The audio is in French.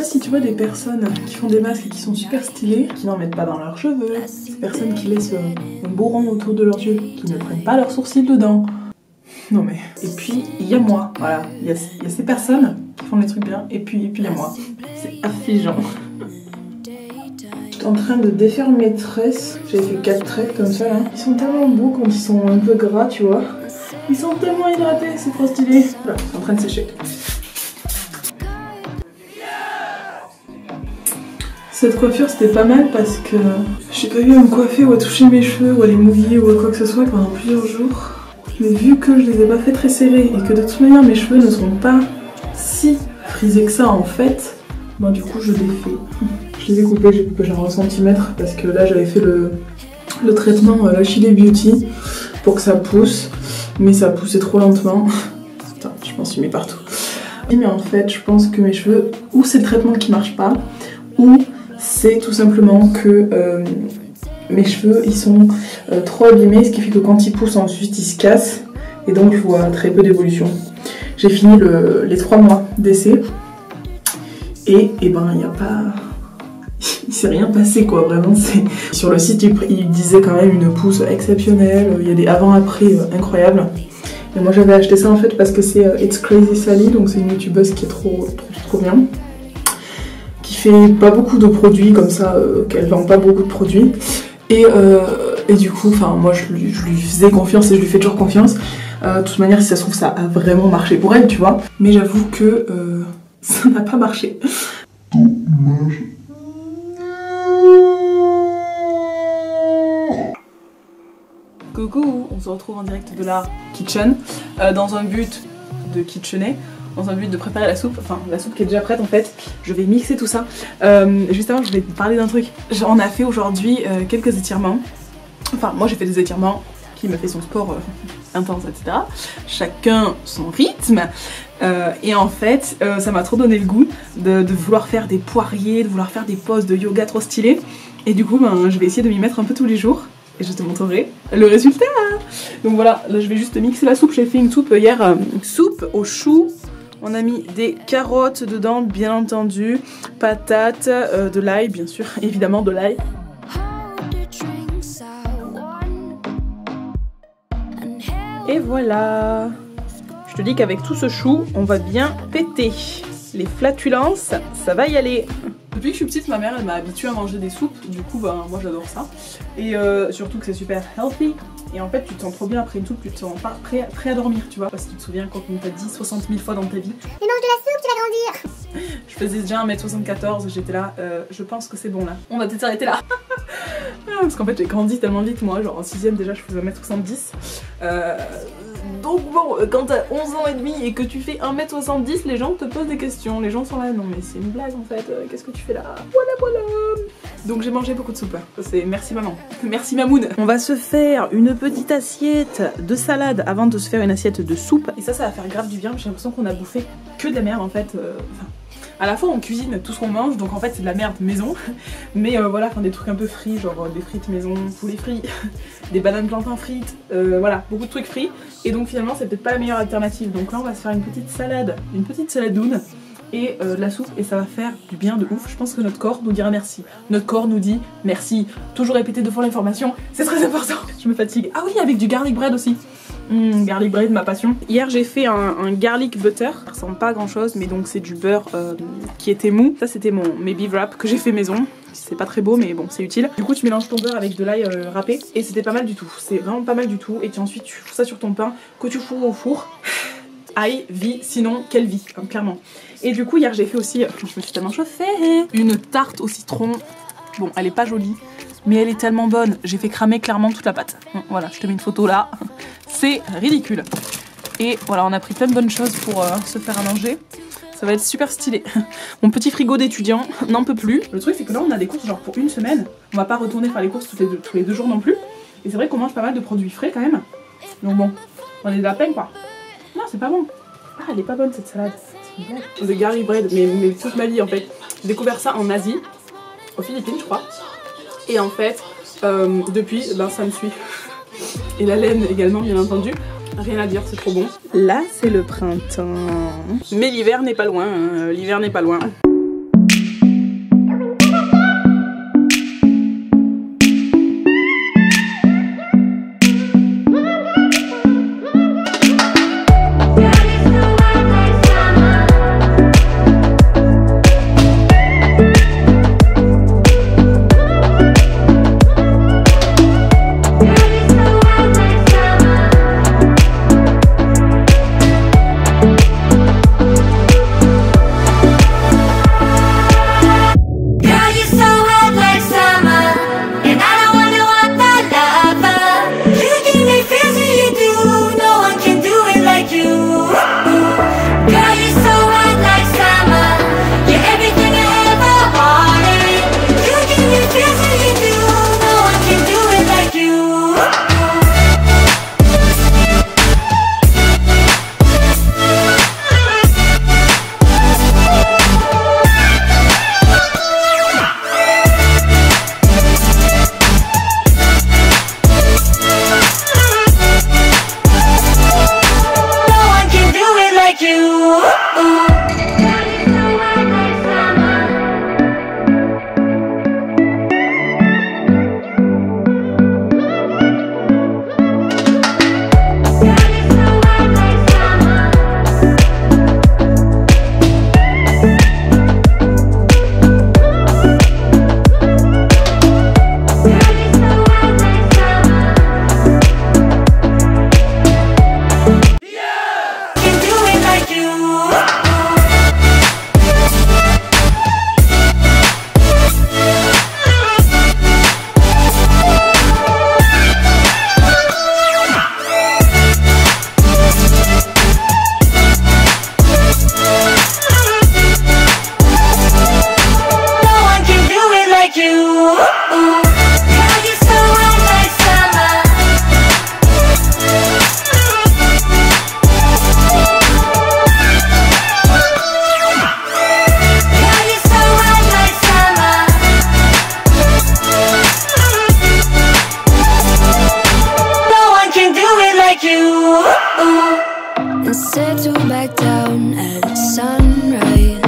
sais pas si tu vois des personnes qui font des masques et qui sont super stylés, qui n'en mettent pas dans leurs cheveux, ces personnes qui laissent un beau rond autour de leurs yeux, qui ne prennent pas leurs sourcils dedans. Non mais... Et puis il y a moi, voilà, il y a ces personnes qui font des trucs bien, et puis il y a moi. C'est affligeant. J'étais en train de défaire mes tresses, j'avais fait 4 traits comme ça là. Ils sont tellement beaux quand ils sont un peu gras, tu vois. Ils sont tellement hydratés, c'est trop stylé. Voilà, ils sont en train de sécher. Cette coiffure c'était pas mal parce que j'ai pas eu à me coiffer ou à toucher mes cheveux ou à les mouiller ou à quoi que ce soit pendant plusieurs jours. Mais vu que je les ai pas fait très serrés et que de toute manière mes cheveux ne sont pas si frisés que ça en fait, bon du coup je les fais. Je les ai coupés, j'ai coupé genre 1 cm parce que là j'avais fait le traitement la Chili Beauty pour que ça pousse, mais ça poussait trop lentement. Putain, je m'en suis mis partout. Mais en fait je pense que mes cheveux, ou c'est le traitement qui marche pas, ou c'est tout simplement que mes cheveux ils sont trop abîmés, ce qui fait que quand ils poussent ensuite ils se cassent et donc je vois très peu d'évolution. J'ai fini les 3 mois d'essai et ben il n'y a pas... il s'est rien passé quoi, vraiment. Sur le site il disait quand même une pousse exceptionnelle, il y a des avant-après incroyables. Et moi j'avais acheté ça en fait parce que c'est It's Crazy Sally, donc c'est une youtubeuse qui est trop bien. Qui fait pas beaucoup de produits comme ça, qu'elle vend pas beaucoup de produits. Et du coup, enfin moi je lui faisais confiance et je lui fais toujours confiance. De toute manière, si ça se trouve, ça a vraiment marché pour elle, tu vois. Mais j'avoue que ça n'a pas marché. Dommage. Coucou, on se retrouve en direct de la kitchen dans un but de kitchener. Dans un but de préparer la soupe, enfin la soupe qui est déjà prête en fait. Je vais mixer tout ça. Juste avant, je voulais te parler d'un truc. On a fait aujourd'hui quelques étirements. Enfin, moi j'ai fait des étirements, qui m'a fait son sport intense, etc. Chacun son rythme. Et en fait, ça m'a trop donné le goût de vouloir faire des poiriers, de vouloir faire des poses de yoga trop stylées. Et du coup, ben, je vais essayer de m'y mettre un peu tous les jours. Et je te montrerai le résultat. Donc voilà, là je vais juste mixer la soupe. J'ai fait une soupe hier, soupe aux choux. On a mis des carottes dedans, bien entendu, patates, de l'ail, bien sûr, évidemment de l'ail. Et voilà. Je te dis qu'avec tout ce chou, on va bien péter. Les flatulences, ça va y aller. Depuis que je suis petite, ma mère elle m'a habituée à manger des soupes, du coup bah, moi j'adore ça. Et surtout que c'est super healthy. Et en fait tu te sens trop bien après une soupe, tu te sens pas prêt à dormir, tu vois. Parce que tu te souviens quand on t'a dit 60 000 fois dans ta vie, mais mange de la soupe, tu vas grandir. Je faisais déjà 1m74, j'étais là, je pense que c'est bon là. On va peut-être s'arrêter là. Parce qu'en fait j'ai grandi tellement vite moi, genre en 6ème déjà je faisais 1m70. Donc bon, quand t'as 11 ans et demi et que tu fais 1m70, les gens te posent des questions. Les gens sont là, non mais c'est une blague en fait, qu'est-ce que tu fais là? Voilà. Donc j'ai mangé beaucoup de soupe. C'est merci maman, merci mamoun. On va se faire une petite assiette de salade avant de se faire une assiette de soupe. Et ça va faire grave du bien, j'ai l'impression qu'on a bouffé que de la merde en fait. À la fois on cuisine tout ce qu'on mange, donc en fait c'est de la merde maison. Mais voilà, enfin, des trucs un peu frits, genre des frites maison, poulet frit, des bananes plantains frites, voilà, beaucoup de trucs frits. Et donc finalement c'est peut-être pas la meilleure alternative. Donc là on va se faire une petite saladoune et de la soupe et ça va faire du bien de ouf. Je pense que notre corps nous dira merci. Notre corps nous dit merci. Toujours répéter 2 fois l'information, c'est très important. Je me fatigue. Ah oui, avec du garlic bread aussi. Garlic bread, ma passion. Hier j'ai fait un garlic butter, ça ressemble pas à grand chose mais donc c'est du beurre qui était mou. Ça c'était mes beef wrap que j'ai fait maison. C'est pas très beau mais bon c'est utile. Du coup tu mélanges ton beurre avec de l'ail râpé et c'était pas mal du tout. C'est vraiment pas mal du tout. Et ensuite tu fous ça sur ton pain que tu fous au four. Aïe, vie, sinon quelle vie, hein, clairement. Et du coup hier j'ai fait aussi, je me suis tellement chauffée, une tarte au citron. Bon elle est pas jolie mais elle est tellement bonne, j'ai fait cramer clairement toute la pâte. Bon, voilà, je te mets une photo là, c'est ridicule. Et voilà, on a pris plein de bonnes choses pour se faire à manger. Ça va être super stylé. Mon petit frigo d'étudiant n'en peut plus. Le truc c'est que là on a des courses genre pour une semaine. On va pas retourner faire les courses tous les 2 jours non plus. Et c'est vrai qu'on mange pas mal de produits frais quand même. Donc bon, on est de la peine quoi. Non c'est pas bon. Ah elle est pas bonne cette salade. C'est de garlic bread, mais toute ma vie en fait. J'ai découvert ça en Asie, aux Philippines je crois. Et en fait, depuis, ben, ça me suit. Et la laine également, bien entendu. Rien à dire, c'est trop bon. Là, c'est le printemps. Mais l'hiver n'est pas loin, l'hiver n'est pas loin. you. Girl, you're so right like summer. Girl, you're so right like summer. No one can do it like you. And settle back down at sunrise.